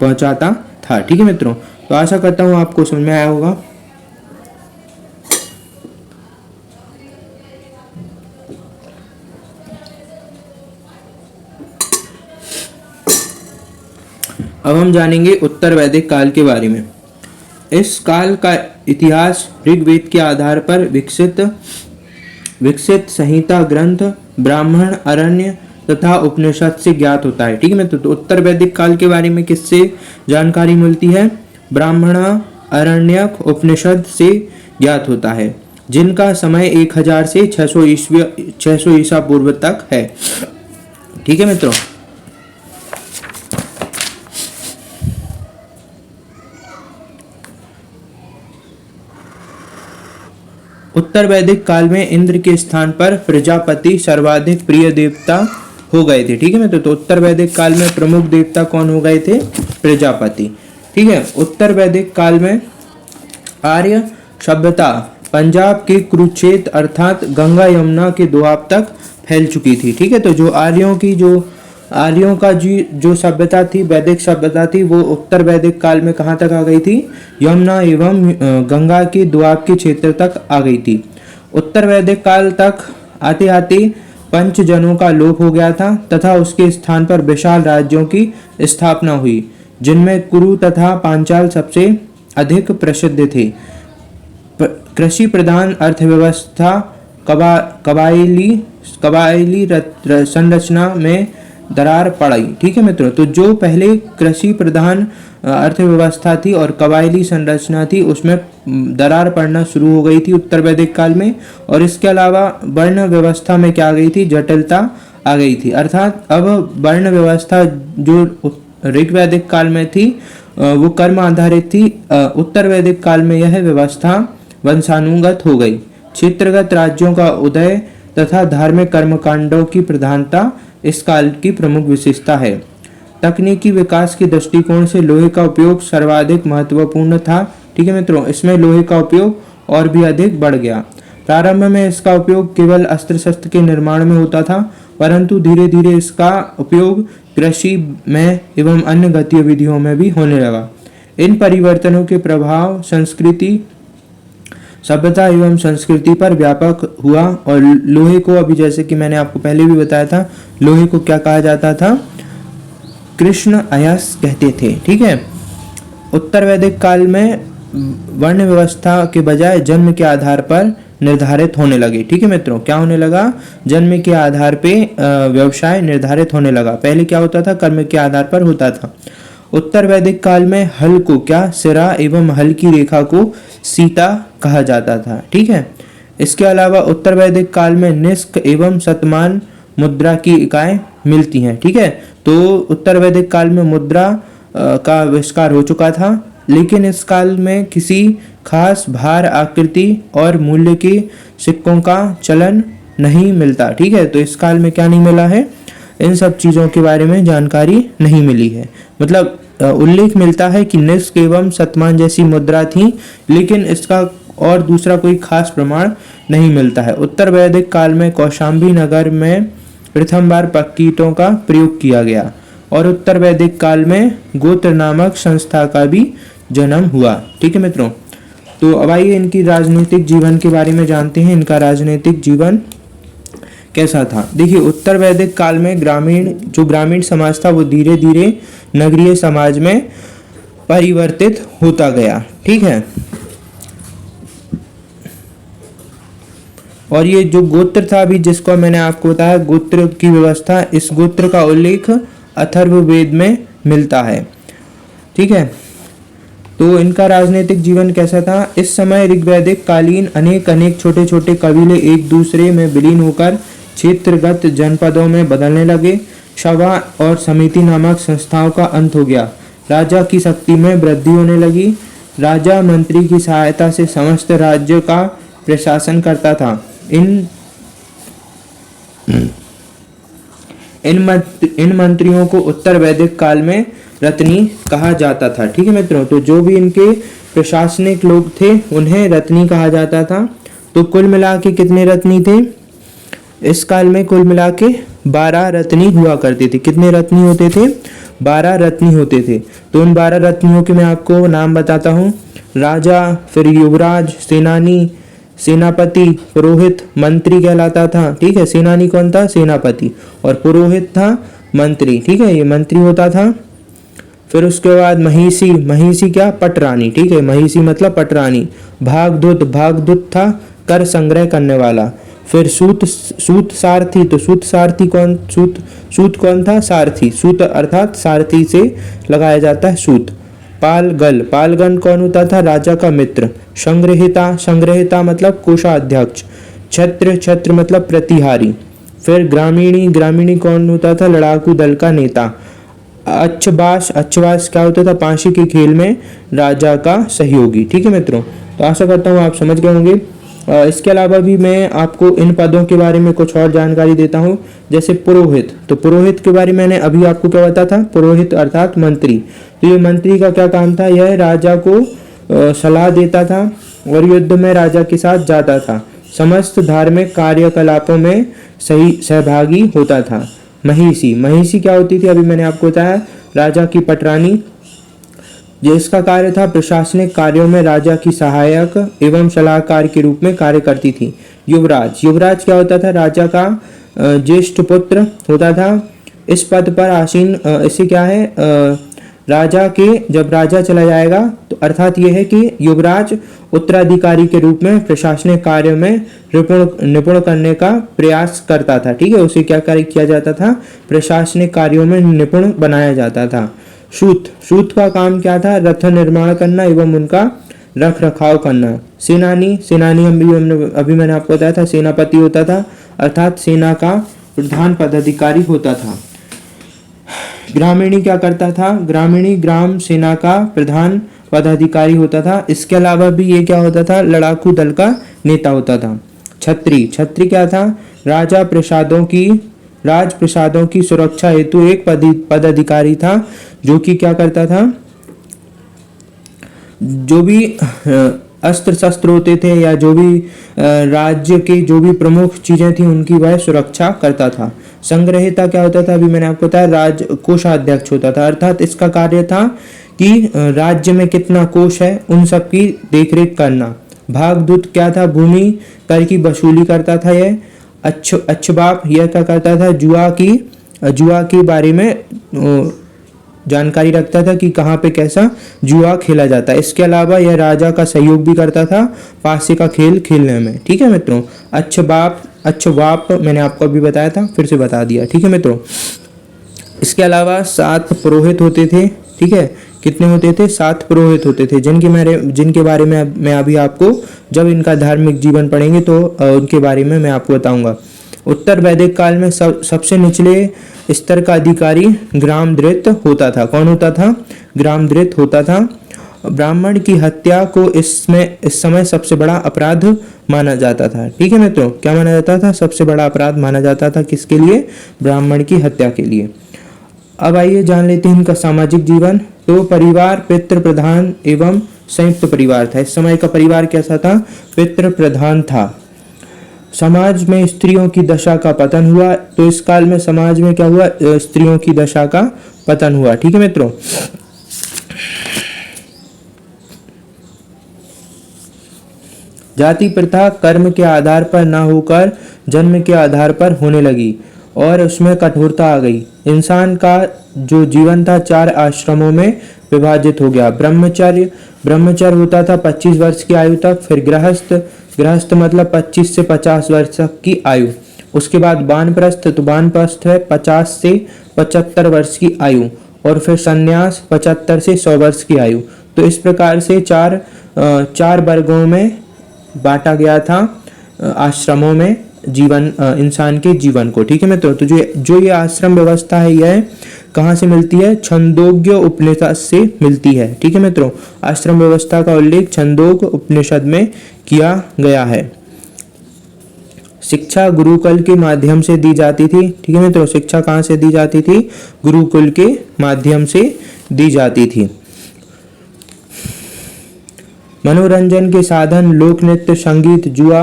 पहुंचाता था। ठीक है मित्रों, तो आशा करता हूं आपको समझ में आया होगा। अब हम जानेंगे उत्तर वैदिक काल के बारे में। इस काल का इतिहास ऋग्वेद के आधार पर विकसित संहिता ग्रंथ ब्राह्मण, अरण्य तथा उपनिषद से ज्ञात होता है। ठीक है मित्रों, तो उत्तर वैदिक काल के बारे में किससे जानकारी मिलती है? ब्राह्मण, अरण्यक, उपनिषद से ज्ञात होता है, जिनका समय 1000 से 600 ईसा पूर्व तक है। ठीक है मित्रों, उत्तर वैदिक काल में इंद्र के स्थान पर प्रजापति सर्वाधिक प्रिय देवता हो गए थे। ठीक है मित्रों, तो उत्तर वैदिक काल में प्रमुख देवता कौन हो गए थे? प्रजापति। ठीक है, उत्तर वैदिक काल में आर्य सभ्यता पंजाब के कुरुक्षेत्र अर्थात गंगा यमुना के दोआब तक फैल चुकी थी। ठीक है, तो जो आर्यों का जो सभ्यता थी, वैदिक सभ्यता थी, वो उत्तर वैदिक काल में कहाँ तक आ गई थी? यमुना एवं गंगा के दोआब के क्षेत्र तक आ गई थी। उत्तर वैदिक काल तक आते आते पंचजनों का लोप हो गया था तथा उसके स्थान पर विशाल राज्यों की स्थापना हुई, जिनमें कुरु तथा पांचाल सबसे अधिक प्रसिद्ध थे। कृषि प्रधान अर्थव्यवस्था कबायली संरचना में दरार पड़ी। ठीक है मित्रों, तो जो पहले कृषि प्रधान अर्थव्यवस्था थी और कबायली संरचना थी, उसमें दरार पड़ना शुरू हो गई थी उत्तर वैदिक काल में। और इसके अलावा वर्ण व्यवस्था में क्या आ गई थी, जटिलता आ गई थी। अर्थात अब वर्ण व्यवस्था जो ऋग वैदिक काल में थी वो कर्म आधारित थी। उत्तर वैदिक काल में यह व्यवस्था वंशानुगत हो गई। क्षेत्रगत राज्यों का उदय तथा धार्मिक कर्मकांडों की प्रधानता इस काल की प्रमुख विशेषता है। तकनीकी विकास के दृष्टिकोण से लोहे का उपयोग सर्वाधिक महत्वपूर्ण था। ठीक है मित्रों, इसमें लोहे का उपयोग और भी अधिक बढ़ गया। प्रारंभ में इसका उपयोग केवल अस्त्र शस्त्र के निर्माण में होता था, परंतु धीरे धीरे इसका उपयोग कृषि में एवं अन्य गतिविधियों में भी होने लगा। इन परिवर्तनों के प्रभाव सभ्यता एवं संस्कृति पर व्यापक हुआ। और लोहे को, अभी जैसे कि मैंने आपको पहले भी बताया था, लोहे को क्या कहा जाता था, कृष्ण अयस कहते थे। ठीक है, उत्तर वैदिक काल में वर्ण व्यवस्था के बजाय जन्म के आधार पर निर्धारित होने लगे। ठीक है मित्रों, क्या होने लगा, जन्म के आधार पे व्यवसाय निर्धारित होने लगा। पहले क्या होता था, कर्म के आधार पर होता था। उत्तर वैदिक काल में हल को क्या, सिरा एवं हल की रेखा को सीता कहा जाता था। ठीक है, इसके अलावा उत्तर वैदिक काल में निष्क एवं शतमान मुद्रा की इकाई मिलती हैं। ठीक है, तो उत्तर वैदिक काल में मुद्रा का आविष्कार हो चुका था, लेकिन इस काल में किसी खास भार, आकृति और मूल्य के सिक्कों का चलन नहीं मिलता। ठीक है, तो इस काल में क्या नहीं मिला है, इन सब चीज़ों के बारे में जानकारी नहीं मिली है। मतलब उल्लेख मिलता है कि निष्क एवं शतमान जैसी मुद्रा थी, लेकिन इसका और दूसरा कोई खास प्रमाण नहीं मिलता है। उत्तर वैदिक काल में कौशाम्बी नगर में प्रथम बार पक्कीटों का प्रयोग किया गया और उत्तर वैदिक काल में गोत्र नामक संस्था का भी जन्म हुआ। ठीक है मित्रों, तो अब आइए इनकी राजनीतिक जीवन के बारे में जानते हैं। इनका राजनीतिक जीवन कैसा था। देखिए, उत्तर वैदिक काल में ग्रामीण समाज था वो धीरे धीरे नगरीय समाज में परिवर्तित होता गया। ठीक है, और ये जो गोत्र था, अभी जिसको मैंने आपको बताया गोत्र की व्यवस्था, इस गोत्र का उल्लेख अथर्ववेद में मिलता है। ठीक है, तो इनका राजनीतिक जीवन कैसा था। इस समय ऋग्वैदिक कालीन अनेक छोटे छोटे कबीले एक दूसरे में विलीन होकर क्षेत्रगत जनपदों में बदलने लगे। सभा और समिति नामक संस्थाओं का अंत हो गया। राजा की शक्ति में वृद्धि होने लगी। राजा मंत्री की सहायता से समस्त राज्य का प्रशासन करता था। इन मंत्रियों को उत्तर वैदिक काल में रत्नी कहा जाता था। ठीक है मित्रों, तो जो भी इनके प्रशासनिक लोग थे उन्हें रत्नी कहा जाता था। तो कुल मिला के कितने रत्नी थे इस काल में, कुल मिला के 12 रत्नी हुआ करते थे। कितने रत्नी होते थे, 12 रत्नी होते थे। तो उन 12 रत्नियों के मैं आपको नाम बताता हूँ। राजा, फिर युवराज, सेनानी, सेनापति, पुरोहित, मंत्री कहलाता था। ठीक है, सेनानी कौन था, सेनापति, और पुरोहित था मंत्री। ठीक है, ये मंत्री होता था। फिर उसके बाद महिषी क्या, पटरानी। ठीक है, महिषी मतलब पटरानी। भागदूत था कर संग्रह करने वाला। फिर सूत सारथी, तो सूत कौन था, सारथी। सूत अर्थात सारथी से लगाया जाता है सूत। पालगन कौन होता था, राजा का मित्र। संग्रहिता मतलब कोषाध्यक्ष। छत्र मतलब प्रतिहारी। फिर ग्रामीणी कौन होता था, लड़ाकू दल का नेता। अच्छवास क्या होता था, पांशी के खेल में राजा का सहयोगी। ठीक है मित्रों, तो आशा करता हूँ आप समझ गए होंगे। इसके अलावा भी मैं आपको इन पदों के बारे में कुछ और जानकारी देता हूँ। जैसे पुरोहित, तो पुरोहित के बारे में मैंने अभी आपको क्या बताया था, पुरोहित अर्थात मंत्री। तो ये मंत्री का क्या काम था, यह राजा को सलाह देता था और युद्ध में राजा के साथ जाता था। समस्त धार्मिक कार्यकलापों में सही सहभागी होता था। महिषी क्या होती थी, अभी मैंने आपको बताया, राजा की पटरानी, जिसका कार्य था प्रशासनिक कार्यों में राजा की सहायक एवं सलाहकार के रूप में कार्य करती थी। युवराज क्या होता था, राजा का ज्येष्ठ पुत्र होता था। इस पद पर आसीन, इसे क्या है, राजा के जब राजा चला जाएगा तो अर्थात यह है कि युवराज उत्तराधिकारी के रूप में प्रशासनिक कार्य में निपुण करने का प्रयास करता था। ठीक है, उसे क्या कार्य किया जाता था, प्रशासनिक कार्यों में निपुण बनाया जाता था। सूत का काम क्या था, रथ निर्माण करना एवं उनका रख रखाव करना। सेनानी अभी मैंने आपको बताया था सेनापति होता था, अर्थात सेना का प्रधान पदाधिकारी होता था। ग्रामीणी क्या करता था, ग्रामीणी ग्राम सेना का प्रधान पदाधिकारी होता था। इसके अलावा भी ये क्या होता था, लड़ाकू दल का नेता होता था। छत्री क्या था, राज प्रसादों की सुरक्षा हेतु एक पदाधिकारी था, जो कि क्या करता था, जो भी अस्त्र शस्त्र होते थे या जो भी राज्य के जो भी प्रमुख चीजें थी उनकी वह सुरक्षा करता था। संग्रहिता क्या होता था, अभी मैंने आपको बताया राजकोषाध्यक्ष होता था, अर्थात इसका कार्य था कि राज्य में कितना कोष है उन सब की देखरेख करना। भागदूत क्या था, भूमि कर की वसूली करता था। यह अच्छबाप यह क्या करता था, जुआ के बारे में जानकारी रखता था कि कहाँ पे कैसा जुआ खेला जाता है। इसके अलावा यह राजा का सहयोग भी करता था पासे का खेल खेलने में। ठीक है मित्रों, अच्छबाप मैंने आपको अभी बताया था, फिर से बता दिया। ठीक है मित्रों, इसके अलावा 7 पुरोहित होते थे। ठीक है, कितने होते थे, 7 पुरोहित होते थे, जिनके बारे में मैं अभी आपको जब इनका धार्मिक जीवन पढ़ेंगे तो उनके बारे में मैं आपको बताऊंगा। उत्तर वैदिक काल में सबसे निचले स्तर का अधिकारी ग्रामदृत होता था। कौन होता था, ग्रामदृत होता था। ब्राह्मण की हत्या को इस समय सबसे बड़ा अपराध माना जाता था। ठीक है मित्रों, क्या माना जाता था, सबसे बड़ा अपराध माना जाता था, किसके लिए, ब्राह्मण की हत्या के लिए। अब आइए जान लेते हैं इनका सामाजिक जीवन। तो परिवार पितृ प्रधान एवं संयुक्त परिवार था। इस समय का परिवार कैसा था, पितृ प्रधान था। समाज में स्त्रियों की दशा का पतन हुआ। तो इस काल में समाज में क्या हुआ, स्त्रियों की दशा का पतन हुआ। ठीक है मित्रों, जाति प्रथा कर्म के आधार पर ना होकर जन्म के आधार पर होने लगी और उसमें कठोरता आ गई। इंसान का जो जीवन था 4 आश्रमों में विभाजित हो गया। ब्रह्मचर्य होता था 25 वर्ष की आयु तक, फिर गृहस्थ मतलब 25 से 50 वर्ष तक की आयु। उसके बाद वानप्रस्थ, तो वानप्रस्थ है 50 से 75 वर्ष की आयु, और फिर संन्यास 75 से 100 वर्ष की आयु। तो इस प्रकार से चार वर्गों में बांटा गया था आश्रमों में इंसान के जीवन को। ठीक है मित्रों, तो जो ये आश्रम व्यवस्था है यह कहाँ से मिलती है, छंदोग्य उपनिषद से मिलती है। ठीक है मित्रों, आश्रम व्यवस्था का उल्लेख छंदोग्य उपनिषद में किया गया है। शिक्षा गुरुकुल के माध्यम से दी जाती थी। ठीक है मित्रों, शिक्षा कहाँ से दी जाती थी, गुरुकुल के माध्यम से दी जाती थी। मनोरंजन के साधन लोक नृत्य, संगीत, जुआ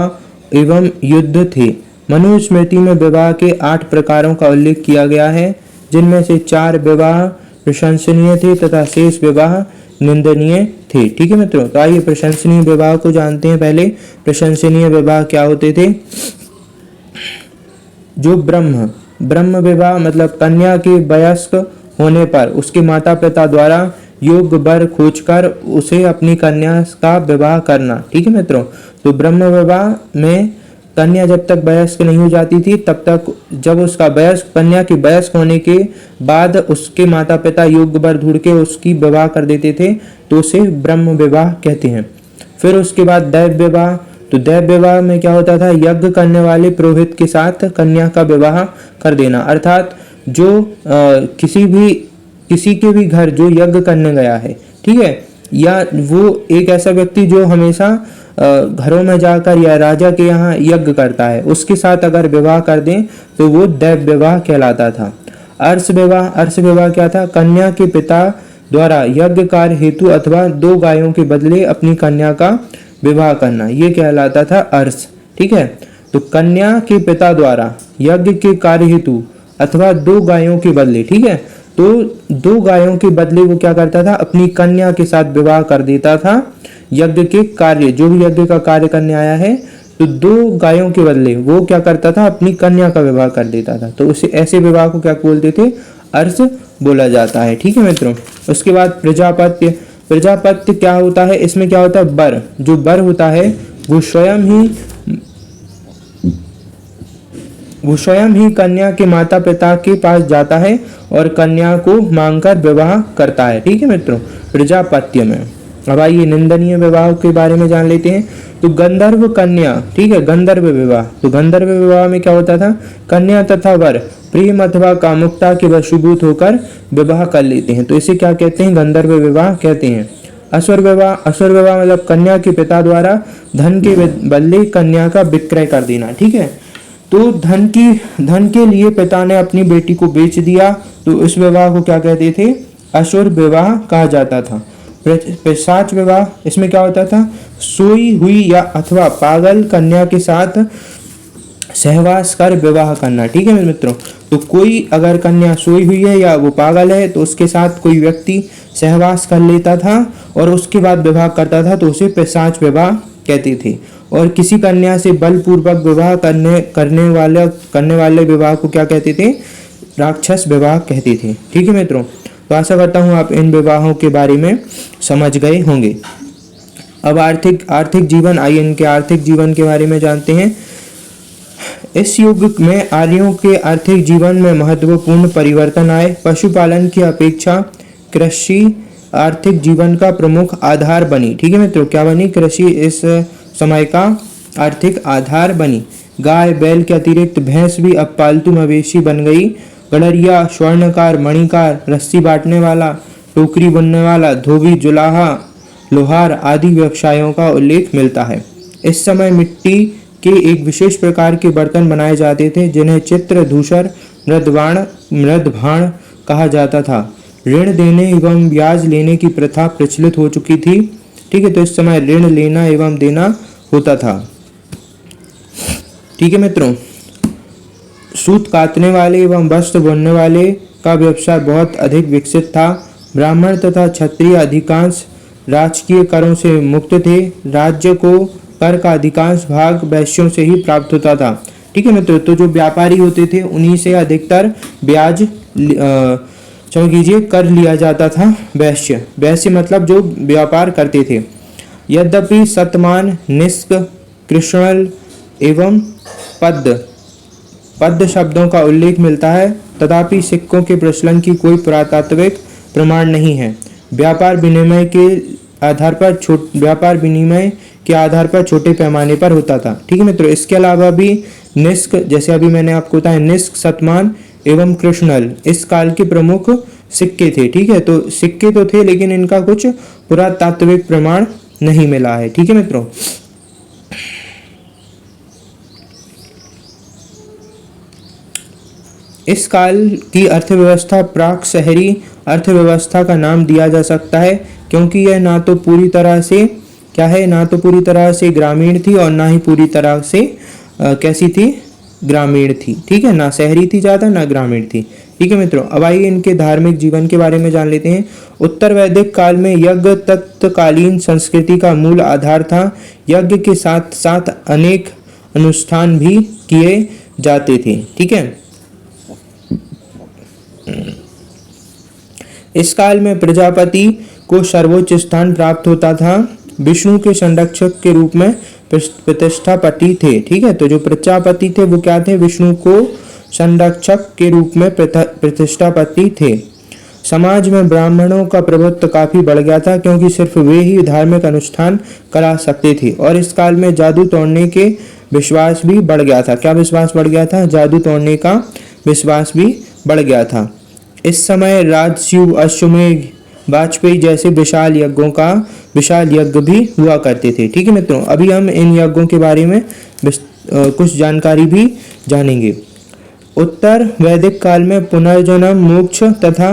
एवं युद्ध थे। मनुस्मृति में विवाह के 8 प्रकारों का उल्लेख किया गया है, जिनमें से 4 विवाह प्रशंसनीय थे तथा शेष विवाह निंदनीय थे। ठीक है मित्रों, तो आइए प्रशंसनीय विवाह को जानते हैं। पहले प्रशंसनीय विवाह क्या होते थे, जो ब्रह्म विवाह मतलब कन्या के वयस्क होने पर उसके माता पिता द्वारा योग्य वर खोजकर उसे अपनी कन्या का विवाह करना। ठीक है मित्रों, तो ब्रह्म विवाह में कन्या जब तक वयस्क नहीं हो जाती थी तब तक, जब उसका कन्या के वयस्क होने के बाद उसके माता पिता योग्य वर ढूंढ के उसकी विवाह कर देते थे, तो उसे ब्रह्म विवाह कहते हैं। फिर उसके बाद दैव विवाह, तो दैव विवाह में क्या होता था, यज्ञ करने वाले पुरोहित के साथ कन्या का विवाह कर देना। अर्थात जो किसी के भी घर जो यज्ञ करने गया है, ठीक है, या वो एक ऐसा व्यक्ति जो हमेशा घरों में जाकर या राजा के यहाँ यज्ञ करता है, उसके साथ अगर विवाह कर दें तो वो दैव विवाह कहलाता था। अर्ष विवाह क्या था, कन्या के पिता द्वारा यज्ञ कार्य हेतु अथवा 2 गायों के बदले अपनी कन्या का विवाह करना, ये कहलाता था अर्ष। ठीक है, तो कन्या के पिता द्वारा यज्ञ के कार्य हेतु अथवा 2 गायों के बदले, ठीक है, तो 2 गायों के बदले वो क्या करता था, अपनी कन्या के साथ विवाह कर देता था। यज्ञ के कार्य, जो भी यज्ञ का कार्य करने आया है, तो 2 गायों के बदले वो क्या करता था, अपनी कन्या का विवाह कर देता था। तो उसे ऐसे विवाह को क्या बोलते थे, अर्थ बोला जाता है। ठीक है मित्रों। उसके बाद प्रजापत्य। प्रजापत्य क्या होता है, इसमें क्या होता है, वर। जो वर होता है वो स्वयं ही कन्या के माता पिता के पास जाता है और कन्या को मांगकर विवाह करता है। ठीक है मित्रों, प्रजापत्य में। अब आइए निंदनीय विवाह के बारे में जान लेते हैं। तो गंधर्व कन्या, ठीक है, गंधर्व विवाह। तो गंधर्व विवाह में क्या होता था, कन्या तथा वर प्रेम अथवा कामुकता के वशीभूत होकर विवाह कर लेते हैं, तो इसे क्या कहते हैं, गंधर्व विवाह कहते हैं। असुर विवाह। असुर विवाह मतलब कन्या के पिता द्वारा धन के बदले कन्या का विक्रय कर देना। ठीक है, तो धन के लिए पिता ने अपनी बेटी को बेच दिया, तो इस विवाह को क्या कहते थे, असुर विवाह कहा जाता था। पिशाच विवाह, इसमें क्या होता था, सोई हुई या अथवा पागल कन्या के साथ सहवास कर विवाह करना। ठीक है मित्रों, तो कोई अगर कन्या सोई हुई है या वो पागल है तो उसके साथ कोई व्यक्ति सहवास कर लेता था और उसके बाद विवाह करता था, तो उसे पिशाच विवाह कहते थे। और किसी कन्या से बलपूर्वक विवाह करने वाले विवाह को क्या कहते थे, राक्षस विवाह कहते थे। ठीक है मित्रों, तो आशा करता हूँ आप इन विवाहों के बारे में समझ गए होंगे। अब आर्थिक जीवन, आइए इनके आर्थिक जीवन के बारे में जानते हैं। इस युग में आर्यों के आर्थिक जीवन में महत्वपूर्ण परिवर्तन आए। पशुपालन की अपेक्षा कृषि आर्थिक जीवन का प्रमुख आधार बनी। ठीक है मित्रों, क्या बनी, कृषि इस समय का आर्थिक आधार बनी। गाय बैल के अतिरिक्त भैंस भी अब पालतू मवेशी बन गई। गड़रिया, स्वर्णकार, मणिकार, रस्सी बांटने वाला, टोकरी बुनने वाला, धोबी, जुलाहा, लोहार आदि व्यवसायों का उल्लेख मिलता है। इस समय मिट्टी के एक विशेष प्रकार के बर्तन बनाए जाते थे जिन्हें चित्र, धूसर, मृदभाण कहा जाता था। ऋण देने एवं ब्याज लेने की प्रथा प्रचलित हो चुकी थी। ठीक है, तो इस समय ऋण लेना एवं देना होता था। ठीक है मित्रों, सूत काटने वाले एवं वस्त्र बुनने वाले का व्यवसाय बहुत अधिक विकसित था। ब्राह्मण तथा क्षत्रिय अधिकांश राजकीय करों से मुक्त थे। राज्य को कर का अधिकांश भाग वैश्यों से ही प्राप्त होता था। ठीक है मित्रों, तो जो व्यापारी होते थे उन्हीं से अधिकतर ब्याज क्षमा कीजिए कर लिया जाता था। वैश्य मतलब जो व्यापार करते थे। यद्यपि शतमान, निष्क, कृष्णल एवं पद्य शब्दों का उल्लेख मिलता है, तथापि सिक्कों के प्रचलन की कोई पुरातात्विक प्रमाण नहीं है। व्यापार विनिमय के आधार पर छोटे पैमाने पर होता था। ठीक है मित्रों, इसके अलावा भी निष्क, जैसे अभी मैंने आपको बताया, निष्क, शतमान एवं कृष्णल इस काल के प्रमुख सिक्के थे। ठीक है, तो सिक्के तो थे लेकिन इनका कुछ पुरातात्विक प्रमाण नहीं मिला है। ठीक है मित्रों, इस काल की अर्थव्यवस्था प्राक शहरी अर्थव्यवस्था का नाम दिया जा सकता है, क्योंकि यह ना तो पूरी तरह से ग्रामीण थी और ना ही पूरी तरह से कैसी थी, ग्रामीण थी। ठीक है, ना शहरी थी ज़्यादा ना ग्रामीण थी। ठीक है मित्रों, अब आइए इनके धार्मिक जीवन के बारे में जान लेते हैं। उत्तर वैदिक काल में यज्ञ तत्कालीन संस्कृति का मूल आधार था। यज्ञ के साथ साथ अनेक अनुष्ठान भी किए जाते थे। ठीक है, इस काल में प्रजापति को सर्वोच्च स्थान प्राप्त होता था। विष्णु के संरक्षक के रूप में प्रतिष्ठापति थे। ठीक है, तो जो प्रजापति थे वो क्या थे, विष्णु को संरक्षक के रूप में प्रतिष्ठापति थे। समाज में ब्राह्मणों का प्रभुत्व काफी बढ़ गया था, क्योंकि सिर्फ वे ही धार्मिक अनुष्ठान करा सकते थे। और इस काल में जादू तोड़ने के विश्वास भी बढ़ गया था। क्या विश्वास बढ़ गया था, जादू तोड़ने का विश्वास भी बढ़ गया था। इस समय राजशिव, अश्वमेध, वाजपेयी जैसे विशाल यज्ञ भी हुआ करते थे। ठीक है मित्रों, अभी हम इन यज्ञों के बारे में कुछ जानकारी भी जानेंगे। उत्तर वैदिक काल में पुनर्जन्म, मोक्ष तथा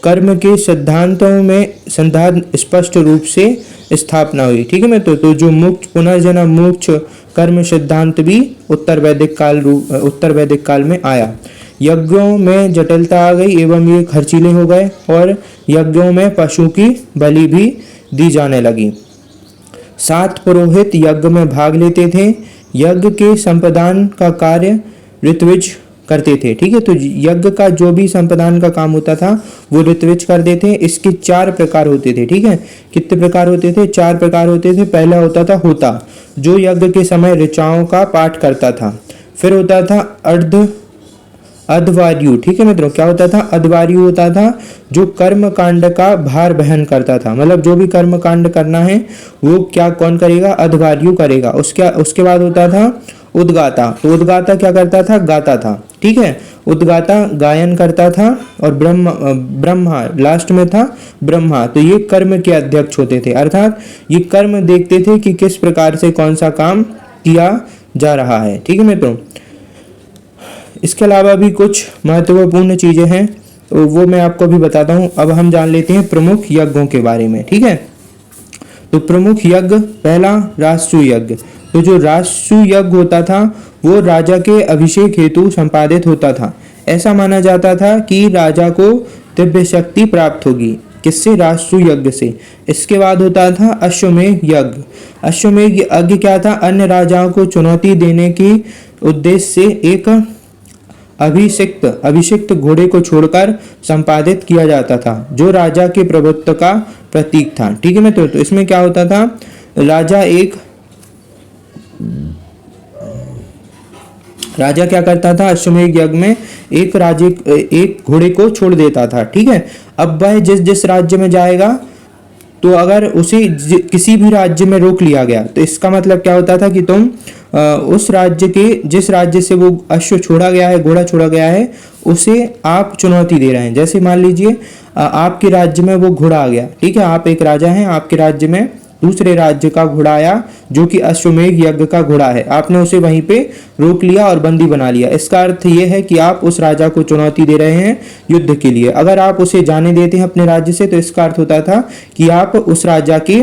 कर्म के सिद्धांत स्पष्ट रूप से स्थापना हुई। ठीक है मित्रों, तो जो पुनर्जन्म, मोक्ष, कर्म सिद्धांत भी उत्तर वैदिक काल में आया। यज्ञों में जटिलता आ गई एवं ये खर्चीले हो गए और यज्ञों में पशु की बलि भी दी जाने लगी। 7 पुरोहित यज्ञ में भाग लेते थे। यज्ञ के संपादन का कार्य ऋत्विज करते थे। ठीक है, तो यज्ञ का जो भी संपादन का काम होता था वो ऋत्विज करते थे। इसके 4 प्रकार होते थे। ठीक है, कितने प्रकार होते थे? 4 प्रकार होते थे। पहला होता था होता, जो यज्ञ के समय ऋचाओं का पाठ करता था। फिर होता था अध्वर्यु। ठीक है मित्रों, क्या होता था? अध्वर्यु होता था जो कर्म कांड का भार वहन करता था, मतलब जो भी कर्म कांड करना है वो क्या कौन करेगा? अध्वर्यु करेगा। उसके बाद होता था उद्गाता। तो उद्गाता क्या करता था? गाता था। ठीक है, उद्गाता गायन करता था। और ब्रह्मा लास्ट में था ब्रह्मा, तो ये कर्म के अध्यक्ष होते थे, अर्थात ये कर्म देखते थे कि किस प्रकार से कौन सा काम किया जा रहा है। ठीक है मित्रों, इसके अलावा भी कुछ महत्वपूर्ण चीजें हैं तो वो मैं आपको भी बताता हूँ। अब हम जान लेते हैं प्रमुख यज्ञों के बारे में। ठीक है, तो प्रमुख यज्ञ, पहला राष्ट्रीय यज्ञ। तो जो राष्ट्रीय यज्ञ होता था वो राजा के अभिषेक हेतु संपादित होता था। ऐसा माना जाता था कि राजा को दिव्य शक्ति प्राप्त होगी। किससे? राष्ट्रीय यज्ञ से। इसके बाद होता था अश्वमेध यज्ञ। अश्वमेध यज्ञ क्या था? अन्य राजाओं को चुनौती देने के उद्देश्य से एक अभिषिक्त घोड़े को छोड़कर संपादित किया जाता था, जो राजा के प्रभुत्व का प्रतीक था। ठीक है मित्रों, तो इसमें क्या होता था? राजा क्या करता था? अश्वमेध यज्ञ में एक घोड़े को छोड़ देता था। ठीक है, अब वह जिस राज्य में जाएगा, तो अगर उसे किसी भी राज्य में रोक लिया गया तो इसका मतलब क्या होता था कि तुम उस राज्य के जिस राज्य से वो अश्व छोड़ा गया है, घोड़ा छोड़ा गया है, उसे आप चुनौती दे रहे हैं। जैसे मान लीजिए आपके राज्य में वो घोड़ा आ गया। ठीक है, आप एक राजा हैं, आपके राज्य में दूसरे राज्य का घोड़ा आया जो कि अश्वमेध यज्ञ का घोड़ा है। आपने उसे वहीं पे रोक लिया और बंदी बना लिया। इसका अर्थ ये है कि आप उस राजा को चुनौती दे रहे हैं युद्ध के लिए। अगर आप उसे जाने देते हैं अपने राज्य से तो इसका अर्थ होता था कि आप उस राजा के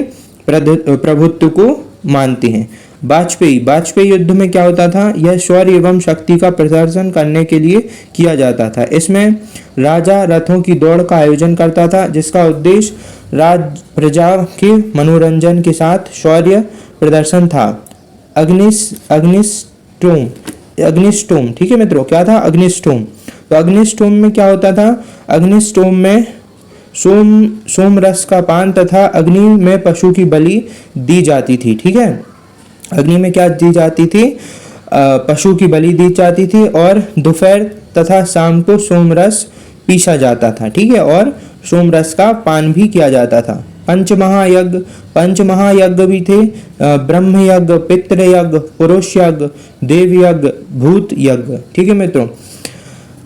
प्रभुत्व को मानते हैं। वाजपेयी युद्ध में क्या होता था? यह शौर्य एवं शक्ति का प्रदर्शन करने के लिए किया जाता था। इसमें राजा रथों की दौड़ का आयोजन करता था, जिसका उद्देश्य प्रजा के मनोरंजन के साथ शौर्य प्रदर्शन था। अग्निस्टोम। ठीक है मित्रों, क्या था? अग्निस्टोम। तो अग्निस्टोम में क्या होता था? अग्निस्टोम में सोम रस का पान तथा अग्नि में पशु की बलि दी जाती थी। ठीक है, अग्नि में क्या दी जाती थी? पशु की बलि दी जाती थी और दोपहर तथा शाम को सोमरस पीसा जाता था। ठीक है, और सोमरस का पान भी किया जाता था। पंचमहायज्ञ भी थे। ब्रह्म यज्ञ, पितृ यज्ञ, पुरुष यज्ञ, देव यज्ञ, भूत यज्ञ। ठीक है मित्रों,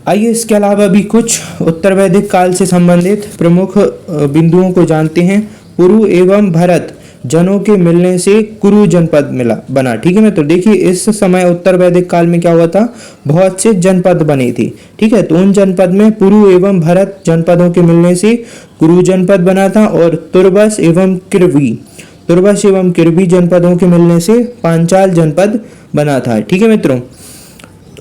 आइए इसके अलावा भी कुछ उत्तर वैदिक काल से संबंधित प्रमुख बिंदुओं को जानते हैं। पुरु एवं भरत जनों के मिलने से कुरु जनपद बना। ठीक है मित्रों, देखिए इस समय उत्तर वैदिक काल में क्या हुआ था? बहुत से जनपद बने थे। ठीक है, तो उन जनपद में पुरु एवं भरत जनपदों के मिलने से कुरु जनपद बना था। और तुर्बस एवं किरवी जनपदों के मिलने से पांचाल जनपद बना था। ठीक है मित्रों,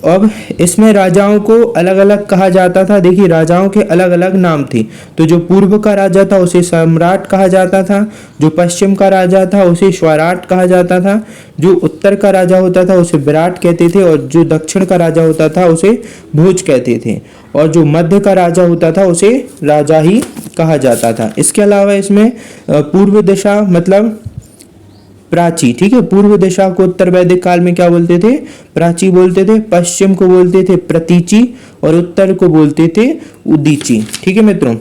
अब इसमें राजाओं को अलग अलग कहा जाता था। देखिए राजाओं के अलग अलग नाम थे। तो जो पूर्व का राजा था उसे सम्राट कहा जाता था, जो पश्चिम का राजा था उसे स्वराट कहा जाता था, जो उत्तर का राजा होता था उसे विराट कहते थे, और जो दक्षिण का राजा होता था उसे भोज कहते थे, और जो मध्य का राजा होता था उसे राजा ही कहा जाता था। इसके अलावा इसमें पूर्व दिशा मतलब प्राची। ठीक है, पूर्व दिशा को उत्तर वैदिक काल में क्या बोलते थे? प्राची बोलते थे। पश्चिम को बोलते थे प्रतीची, और उत्तर को बोलते थे उदीची। ठीक है मित्रों,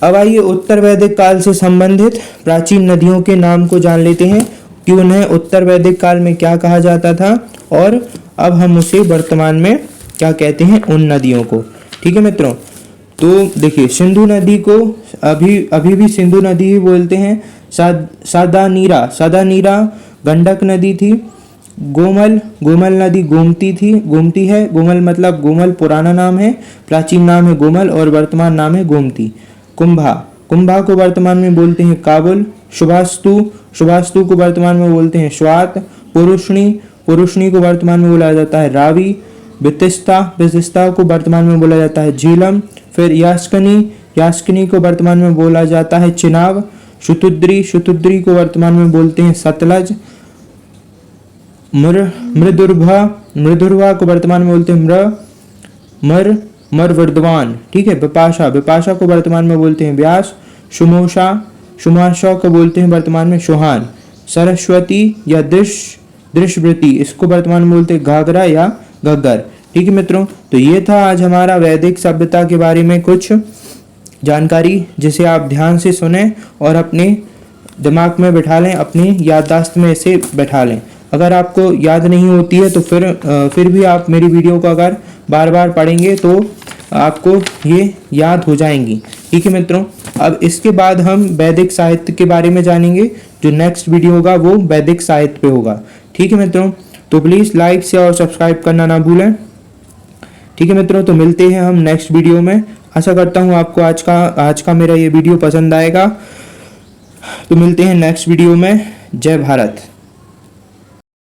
अब आइए उत्तर वैदिक काल से संबंधित प्राचीन नदियों के नाम को जान लेते हैं कि उन्हें उत्तर वैदिक काल में क्या कहा जाता था, और अब हम उसे वर्तमान में क्या कहते हैं उन नदियों को। ठीक है मित्रों, तो देखिए सिंधु नदी को अभी भी सिंधु नदी ही बोलते हैं। सादानीरा गंडक नदी थी। गोमल नदी गोमती है। गोमल मतलब गोमल पुराना नाम है, प्राचीन नाम है गोमल, और वर्तमान नाम है गोमती। कुंभा को वर्तमान में बोलते हैं काबुल। शुभास्तु को वर्तमान में बोलते हैं स्वात। पुरुषनी को वर्तमान में बोला जाता है रावी। वितिस्ता को वर्तमान में बोला जाता है झीलम। फिर यास्कनी को वर्तमान में बोला जाता है चिनाब। शतुद्री को वर्तमान में बोलते हैं सतलज। मृदुर्भा मृदुर्वा को वर्तमान में बोलते हैं म्र, मर, मरवर्धमान, ठीक है। विपाशा, विपाशा को वर्तमान में बोलते हैं व्यास। सुमोषा, सुमाशा को बोलते हैं वर्तमान में सुहान। सरस्वती या दृश्यवृत्ति, इसको वर्तमान में बोलते हैं घाघरा या घग्गर, ठीक है मित्रों। तो ये था आज हमारा वैदिक सभ्यता के बारे में कुछ जानकारी, जिसे आप ध्यान से सुने और अपने दिमाग में बैठा लें, अपनी याददाश्त में इसे बैठा लें। अगर आपको याद नहीं होती है तो फिर भी आप मेरी वीडियो को अगर बार बार पढ़ेंगे तो आपको ये याद हो जाएंगी, ठीक है मित्रों। अब इसके बाद हम वैदिक साहित्य के बारे में जानेंगे। जो नेक्स्ट वीडियो होगा वो वैदिक साहित्य पे होगा, ठीक है मित्रों। तो प्लीज़ लाइक शेयर और सब्सक्राइब करना ना भूलें, ठीक है मित्रों। तो मिलते हैं हम नेक्स्ट वीडियो में। आशा करता हूँ आपको आज का मेरा ये वीडियो पसंद आएगा। तो मिलते हैं नेक्स्ट वीडियो में। जय भारत।